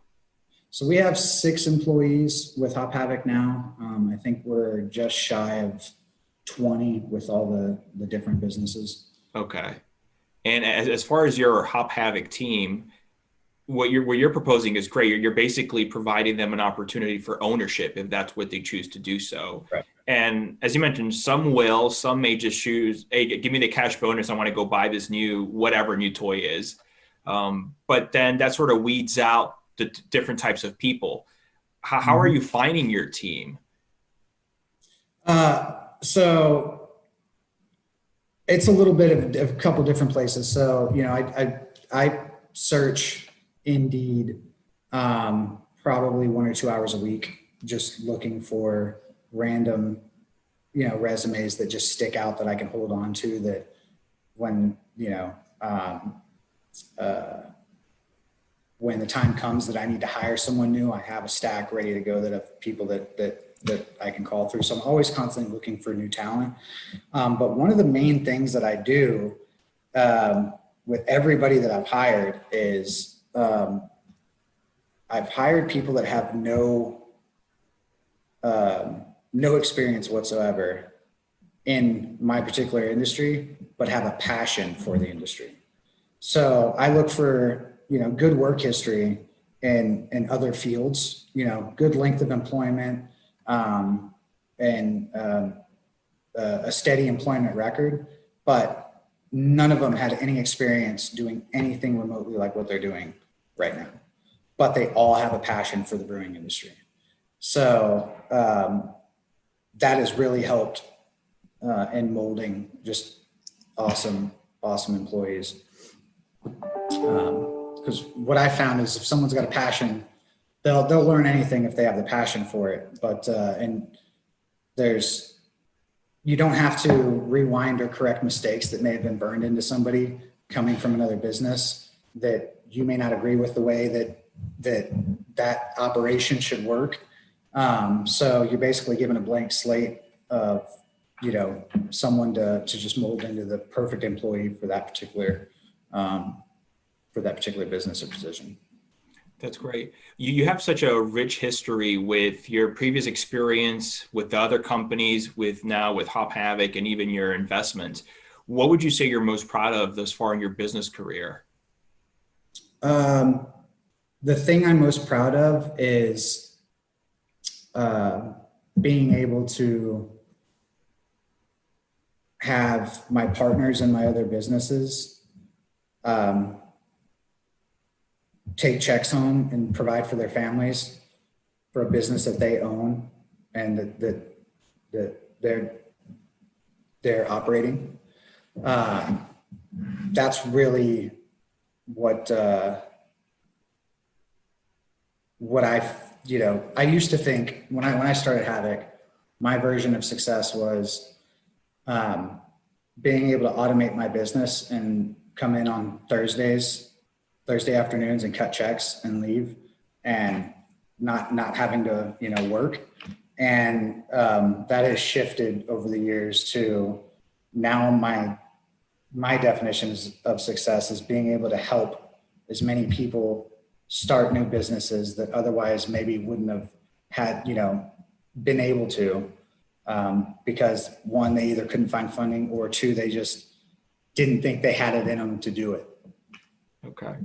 So we have 6 employees with Hop Havoc now. I think we're just shy of 20 with all the different businesses. Okay. And as far as your Hop Havoc team, what you're proposing is great. You're basically providing them an opportunity for ownership if that's what they choose to do so. Right. And as you mentioned, some may just choose, hey, give me the cash bonus. I want to go buy this whatever new toy is. But then that sort of weeds out the different types of people. How are you finding your team? So it's a little bit of a couple different places. So, I search Indeed, probably 1 or 2 hours a week, just looking for random, resumes that just stick out that I can hold on to, that when, when the time comes that I need to hire someone new, I have a stack ready to go that of people that I can call through. So I'm always constantly looking for new talent. But one of the main things that I do with everybody that I've hired is I've hired people that have no experience whatsoever in my particular industry, but have a passion for the industry. So I look for, good work history in other fields, good length of employment, and a steady employment record, but none of them had any experience doing anything remotely like what they're doing right now. But they all have a passion for the brewing industry. So that has really helped in molding just awesome employees. Because what I found is if someone's got a passion, they'll learn anything if they have the passion for it. But and you don't have to rewind or correct mistakes that may have been burned into somebody coming from another business that you may not agree with the way that operation should work. So you're basically given a blank slate of, someone to just mold into the perfect employee for that particular business or position. That's great. You have such a rich history with your previous experience with the other companies, with Hop Havoc, and even your investments. What would you say you're most proud of thus far in your business career? The thing I'm most proud of is being able to have my partners in my other businesses take checks home and provide for their families for a business that they own and that they're operating. That's really what I used to think when I started Havoc, my version of success was being able to automate my business and come in on Thursday afternoons and cut checks and leave, and not having to, work. And that has shifted over the years to now my definitions of success is being able to help as many people start new businesses that otherwise maybe wouldn't have had, been able to, because 1, they either couldn't find funding, or 2, they just didn't think they had it in them to do it. Okay.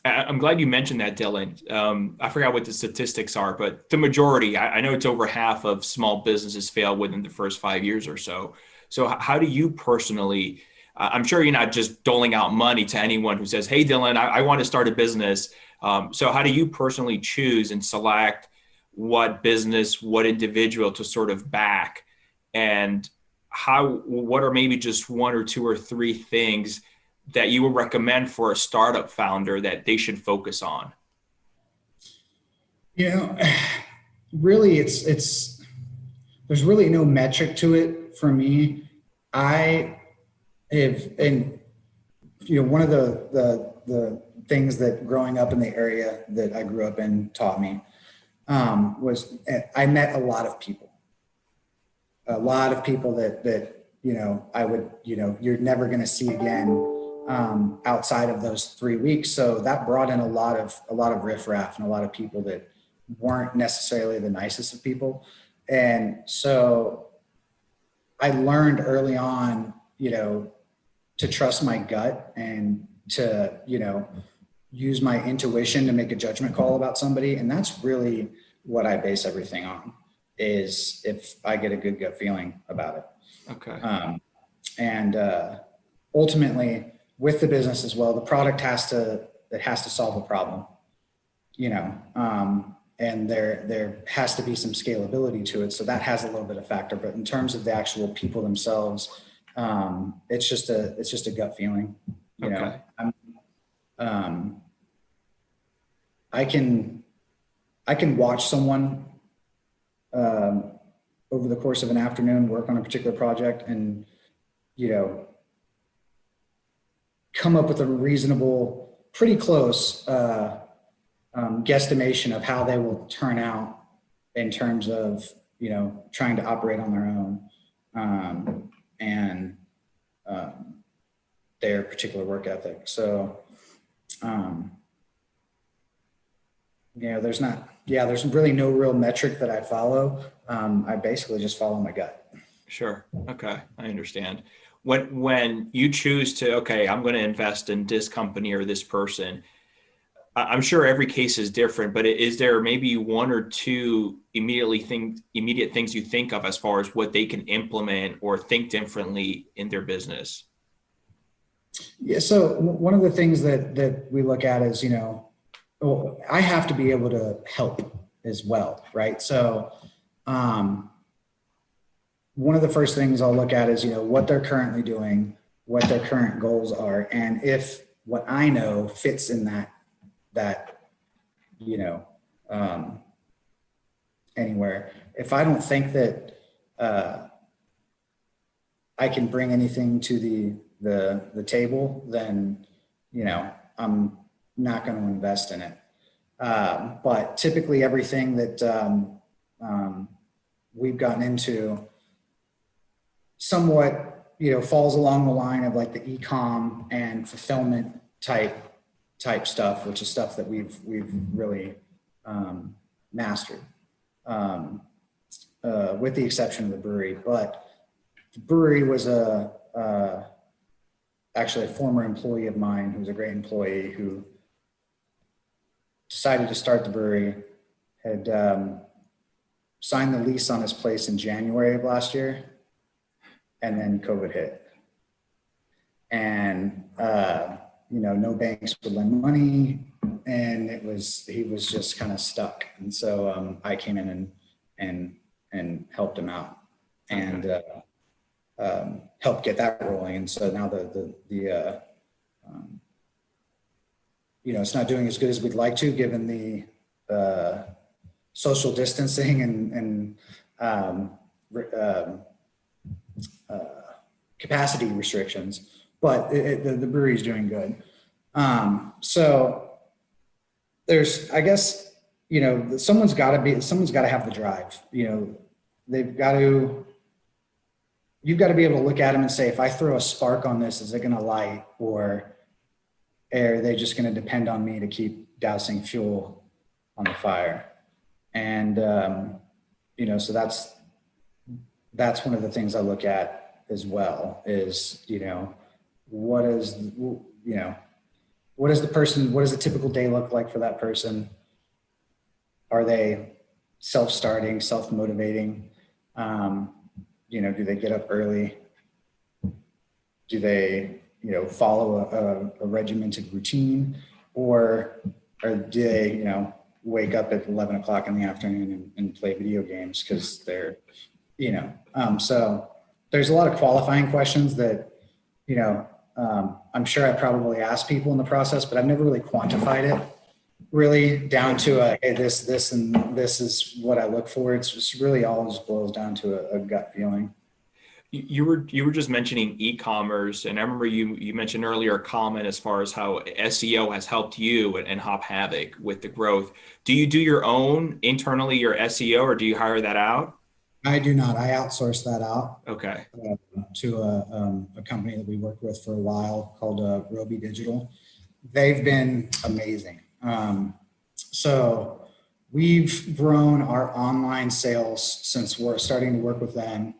I'm glad you mentioned that, Dylan. I forgot what the statistics are, but the majority, I know it's over half of small businesses fail within the first 5 years or so. So how do you personally, I'm sure you're not just doling out money to anyone who says, hey, Dylan, I want to start a business. So how do you personally choose and select what business, what individual to sort of back? And what are maybe just one or two or three things that you would recommend for a startup founder that they should focus on? You know, really, there's really no metric to it for me. I have, and one of the things that growing up in the area that I grew up in taught me was I met a lot of people, that I would, you're never going to see again outside of those 3 weeks. So that brought in a lot of riffraff and a lot of people that weren't necessarily the nicest of people. And so I learned early on, to trust my gut and to, use my intuition to make a judgment call about somebody. And that's really what I base everything on, is if I get a good gut feeling about it. Okay. And ultimately with the business as well, the product has to solve a problem, and there has to be some scalability to it. So that has a little bit of factor, but in terms of the actual people themselves, it's just a gut feeling, Okay. I can watch someone, over the course of an afternoon work on a particular project and, come up with a reasonable, pretty close, guesstimation of how they will turn out in terms of, trying to operate on their own, and their particular work ethic. So, there's really no real metric that I follow. I basically just follow my gut. Sure. Okay. I understand. When you choose to, okay, I'm going to invest in this company or this person, I'm sure every case is different, but is there maybe one or two immediate things you think of as far as what they can implement or think differently in their business? Yeah. So one of the things that we look at is, I have to be able to help as well, right? So, one of the first things I'll look at is, what they're currently doing, what their current goals are, and if what I know fits in that, anywhere. If I don't think that I can bring anything to the table, then, I'm not going to invest in it. But typically everything that we've gotten into somewhat, falls along the line of like the e-com and fulfillment type stuff, which is stuff that we've really mastered, with the exception of the brewery. But the brewery was actually a former employee of mine who was a great employee who decided to start the brewery, had signed the lease on his place in January of last year, and then COVID hit. And, no banks would lend money, and he was just kind of stuck. And so I came in and helped him out and helped get that rolling. And so now it's not doing as good as we'd like to, given the social distancing and capacity restrictions, but the brewery is doing good. So there's, I guess, someone's got to have the drive. You've got to be able to look at them and say, if I throw a spark on this, is it going to light, or are they just going to depend on me to keep dousing fuel on the fire? And, so that's one of the things I look what what does a typical day look like for that person? Are they self-starting, self-motivating? Do they get up early? Do they, follow a regimented routine, or do they, wake up at 11 o'clock in the afternoon and play video games because they're, so there's a lot of qualifying questions that, I'm sure I probably asked people in the process, but I've never really quantified it really down to hey, this, and this is what I look for. It's just really all just boils down to a gut feeling. You were just mentioning e-commerce, and I remember you mentioned earlier a comment as far as how SEO has helped you and Hop Havoc with the growth. Do you do your own internally, your SEO, or do you hire that out? I do not. I outsource that out. Okay. To a company that we worked with for a while called Roby Digital. They've been amazing. So we've grown our online sales since we're starting to work with them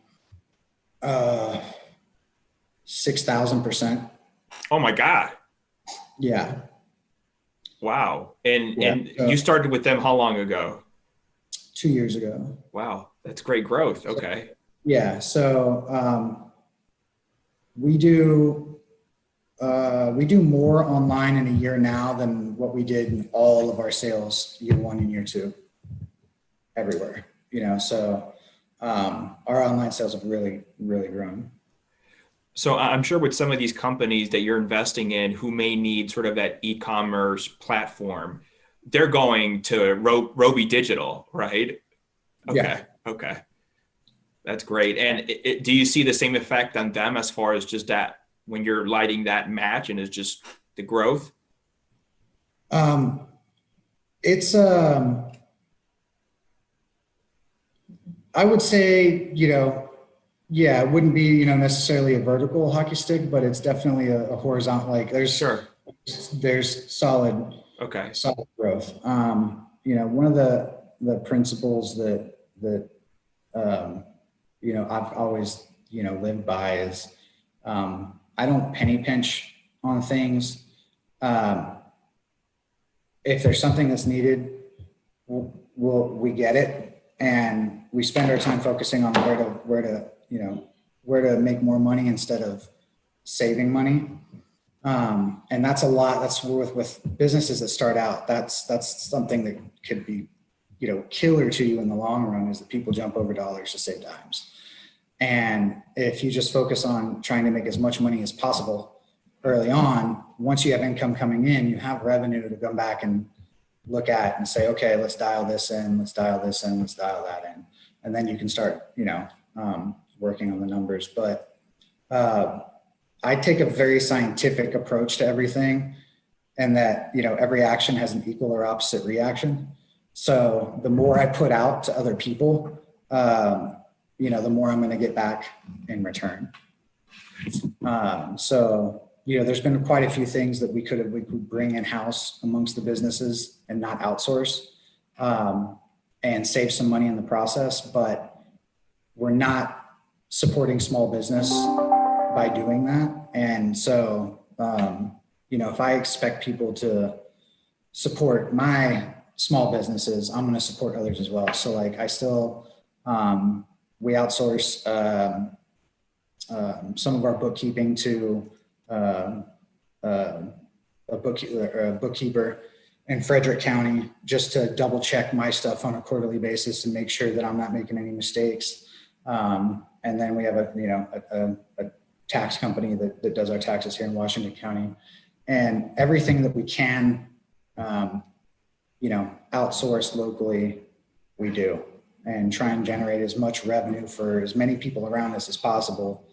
6,000%. Oh my God. Yeah. Wow. And you started with them how long ago? 2 years ago. Wow. That's great growth. Okay. Yeah. So we do more online in a year now than what we did in all of our sales year 1 and year 2 everywhere, so our online sales have really, really grown. So I'm sure with some of these companies that you're investing in who may need sort of that e-commerce platform, they're going to Roby Digital, right? Okay. Yeah. Okay. That's great. And do you see the same effect on them as far as just that when you're lighting that match and it's just the growth? It's, I would say, yeah, it wouldn't be, necessarily a vertical hockey stick, but it's definitely a horizontal, like there's solid growth. One of the principles that I've always, lived by is, I don't penny pinch on things. If there's something that's needed, we get it, and we spend our time focusing on where to make more money instead of saving money. And that's a lot. That's with businesses that start out. That's something that could be, killer to you in the long run, is that people jump over dollars to save dimes. And if you just focus on trying to make as much money as possible early on, once you have income coming in, you have revenue to come back and look at and say, okay, let's dial this in, let's dial this in, let's dial that in. And then you can start, working on the numbers. But I take a very scientific approach to everything, and that, every action has an equal or opposite reaction. So the more I put out to other people, the more I'm going to get back in return. So, there's been quite a few things that we could bring in house amongst the businesses and not outsource, and save some money in the process, but we're not supporting small business by doing that. And so, if I expect people to support my small businesses, I'm going to support others as well. So like I still, we outsource some of our bookkeeping to a bookkeeper in Frederick County, just to double check my stuff on a quarterly basis and make sure that I'm not making any mistakes. And then we have a tax company that does our taxes here in Washington County, and everything that we can, outsource locally, we do, and try and generate as much revenue for as many people around us as possible.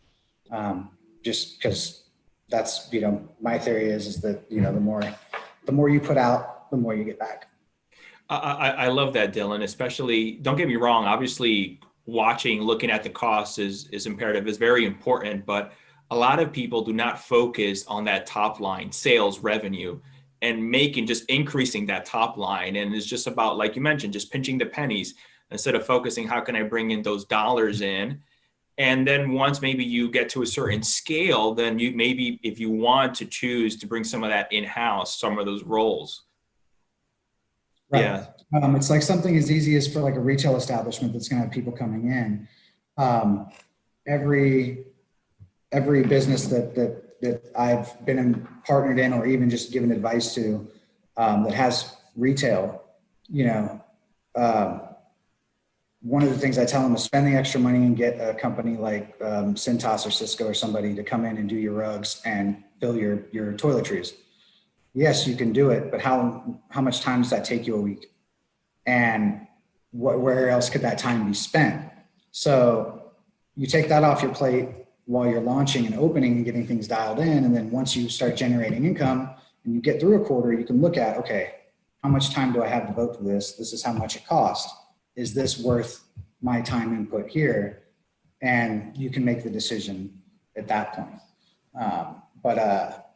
Just because that's, my theory is that, the more you put out, the more you get back. I love that, Dylan, especially, don't get me wrong, obviously looking at the costs is imperative, is very important, but a lot of people do not focus on that top line, sales revenue, and just increasing that top line. And it's just about, like you mentioned, just pinching the pennies instead of focusing, how can I bring in those dollars in? And then once maybe you get to a certain scale, then you maybe, if you want to choose to bring some of that in-house, some of those roles. Right. Yeah. It's like something as easy as for like a retail establishment that's going to have people coming in. Every business that I've been partnered in, or even just given advice to, that has retail, one of the things I tell them is spend the extra money and get a company like Cintas or Cisco or somebody to come in and do your rugs and fill your toiletries. Yes, you can do it, but how much time does that take you a week? And where else could that time be spent? So you take that off your plate while you're launching and opening and getting things dialed in. And then once you start generating income and you get through a quarter, you can look at, okay, how much time do I have to devote to this? This is how much it costs. Is this worth my time input here? And you can make the decision at that point. But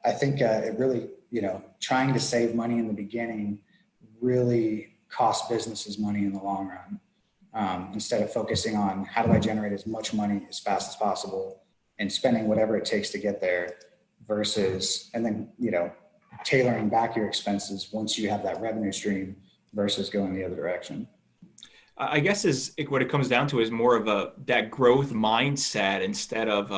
I think it really, trying to save money in the beginning really costs businesses money in the long run. Instead of focusing on how do I generate as much money as fast as possible and spending whatever it takes to get there versus, and then, tailoring back your expenses once you have that revenue stream versus going the other direction. I guess what it comes down to is more of that growth mindset instead of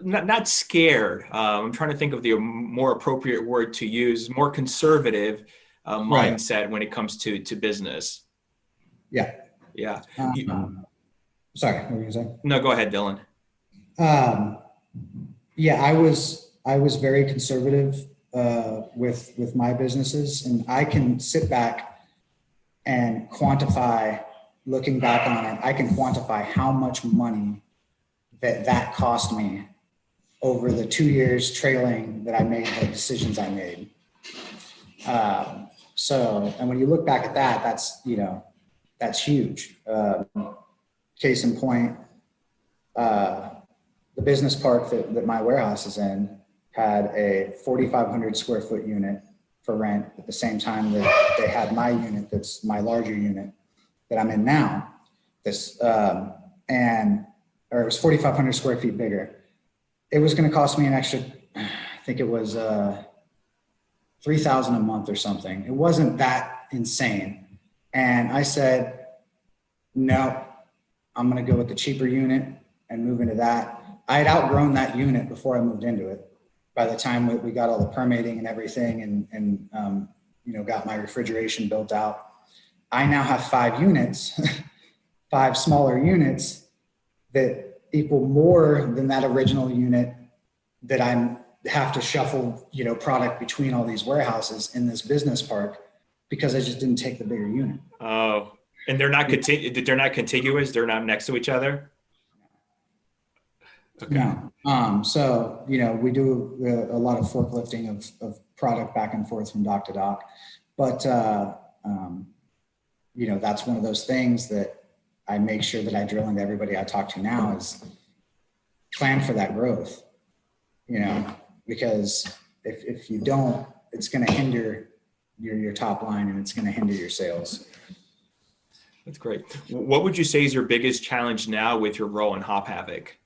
not scared. I'm trying to think of the more appropriate word to use, more conservative mindset right. When it comes to business. Yeah. Yeah. Sorry, what were you saying? No, go ahead, Dylan. Yeah, I was very conservative with my businesses, and I can sit back and quantify, looking back on it, I can quantify how much money that cost me over the 2 years trailing that I made the decisions I made. And when you look back at that, that's huge. Case in point, the business park that my warehouse is in had a 4,500 square foot unit for rent at the same time that they had my unit, that's my larger unit that I'm in now. Or it was 4,500 square feet bigger. It was going to cost me an extra, I think it was $3,000 a month or something. It wasn't that insane. And I said, no, I'm going to go with the cheaper unit and move into that. I had outgrown that unit before I moved into it. By the time we got all the permitting and everything and got my refrigeration built out, I now have 5 units, 5 smaller units that equal more than that original unit that I have to shuffle, product between all these warehouses in this business park because I just didn't take the bigger unit. Oh, and they're not they're not contiguous. They're not next to each other. Okay. No. So, we do a lot of forklifting of product back and forth from dock to dock, but, that's one of those things that I make sure that I drill into everybody I talk to now is plan for that growth, because if you don't, it's going to hinder your top line and it's going to hinder your sales. That's great. What would you say is your biggest challenge now with your role in Hop Havoc?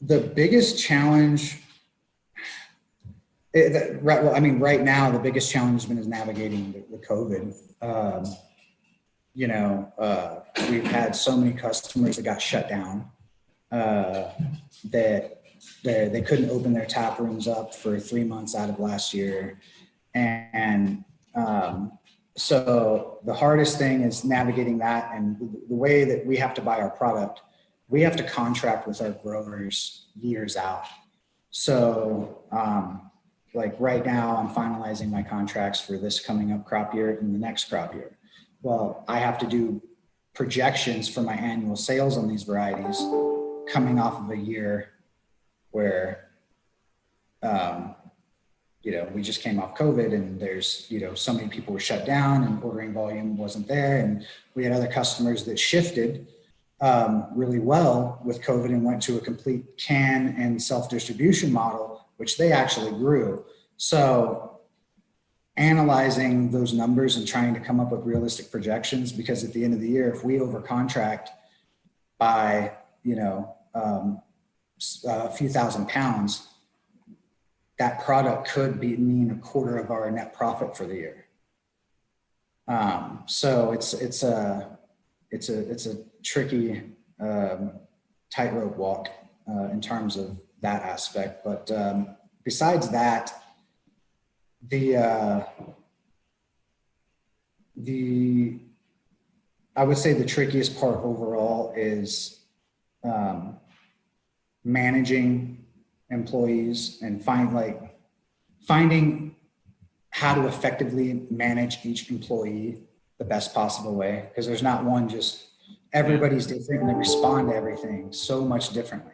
The biggest challenge, right now, the biggest challenge has been navigating the COVID. We've had so many customers that got shut down that they couldn't open their tap rooms up for 3 months out of last year. And so the hardest thing is navigating that, and the way that we have to buy our product, we have to contract with our growers years out. So like right now I'm finalizing my contracts for this coming up crop year and the next crop year. Well, I have to do projections for my annual sales on these varieties coming off of a year where, we just came off COVID and there's, so many people were shut down and ordering volume wasn't there. And we had other customers that shifted really well with COVID and went to a complete can and self-distribution model, which they actually grew. So analyzing those numbers and trying to come up with realistic projections, because at the end of the year, if we over contract by, a few thousand pounds, that product could mean a quarter of our net profit for the year. So it's a tricky tightrope walk in terms of that aspect. But besides that, I would say the trickiest part overall is managing employees and finding how to effectively manage each employee the best possible way, because there's not one, just everybody's different and they respond to everything so much differently.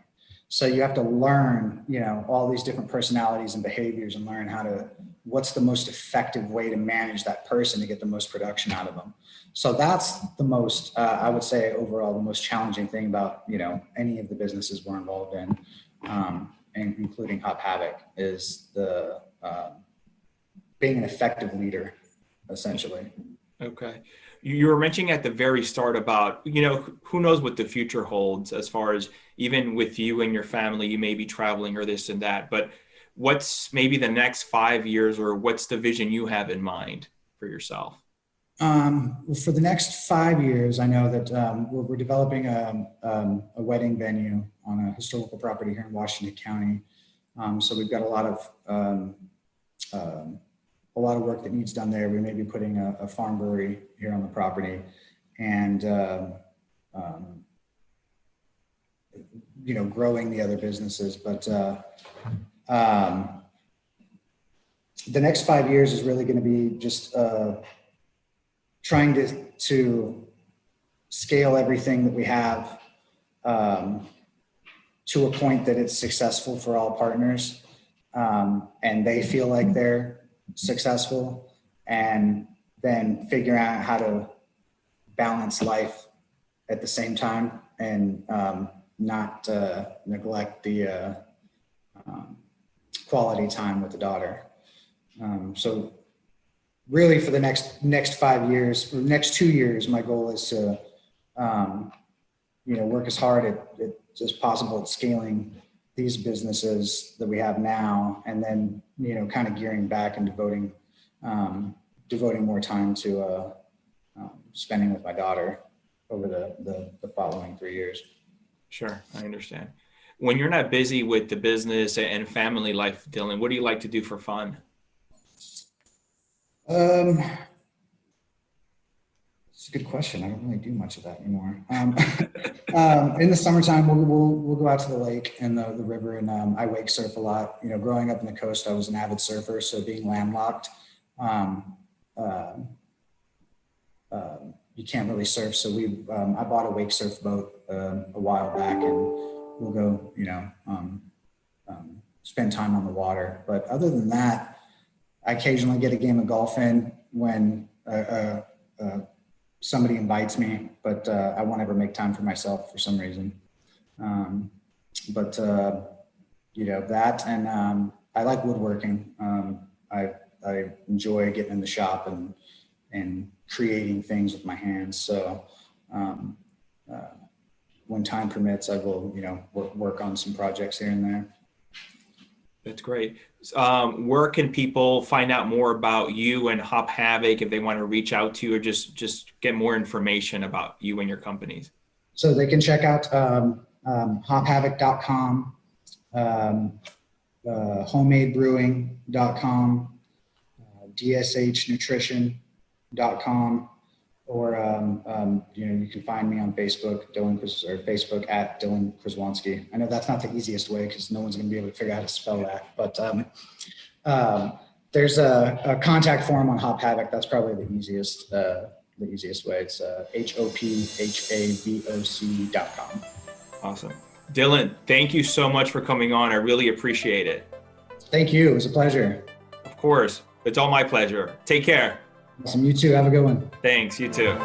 So you have to learn, all these different personalities and behaviors, and learn what's the most effective way to manage that person to get the most production out of them. So that's the most, I would say overall, the most challenging thing about, any of the businesses we're involved in, and including Hop Havoc, is being an effective leader, essentially. Okay. You were mentioning at the very start about, who knows what the future holds, as far as even with you and your family, you may be traveling or this and that, but what's maybe the next 5 years, or what's the vision you have in mind for yourself? For the next 5 years, I know that we're developing a wedding venue on a historical property here in Washington County. So we've got a lot of work that needs done there. We may be putting a farm brewery here on the property, and growing the other businesses. But the next 5 years is really going to be just trying to scale everything that we have to a point that it's successful for all partners, and they feel like they're successful, and then figuring out how to balance life at the same time, and not neglect the quality time with the daughter. So really for the next 5 years, or next 2 years, my goal is to work as hard as possible at scaling these businesses that we have now, and then kind of gearing back and devoting more time to spending with my daughter over the following 3 years. Sure, I understand. When you're not busy with the business and family life, Dylan, what do you like to do for fun? It's a good question. I don't really do much of that anymore. In the summertime, we'll go out to the lake and the river, and I wake surf a lot. Growing up in the coast, I was an avid surfer, so being landlocked, you can't really surf. So I bought a wake surf boat a while back, and we'll go, spend time on the water. But other than that, I occasionally get a game of golf in when somebody invites me, but I won't ever make time for myself for some reason. That, and I like woodworking. I enjoy getting in the shop and creating things with my hands. So when time permits, I will, work on some projects here and there. That's great. Where can people find out more about you and Hop Havoc if they want to reach out to you, or just get more information about you and your companies? So they can check out hophavoc.com, homemadebrewing.com, dshnutrition.com, or you can find me on Facebook, Facebook at Dylan Krzywonski. I know that's not the easiest way, because no one's going to be able to figure out how to spell that, but there's a contact form on Hop Havoc. That's probably the easiest way. It's hophavoc.com. Awesome. Dylan, thank you so much for coming on. I really appreciate it. Thank you. It was a pleasure. Of course. It's all my pleasure. Take care. Awesome. You too. Have a good one. Thanks. You too.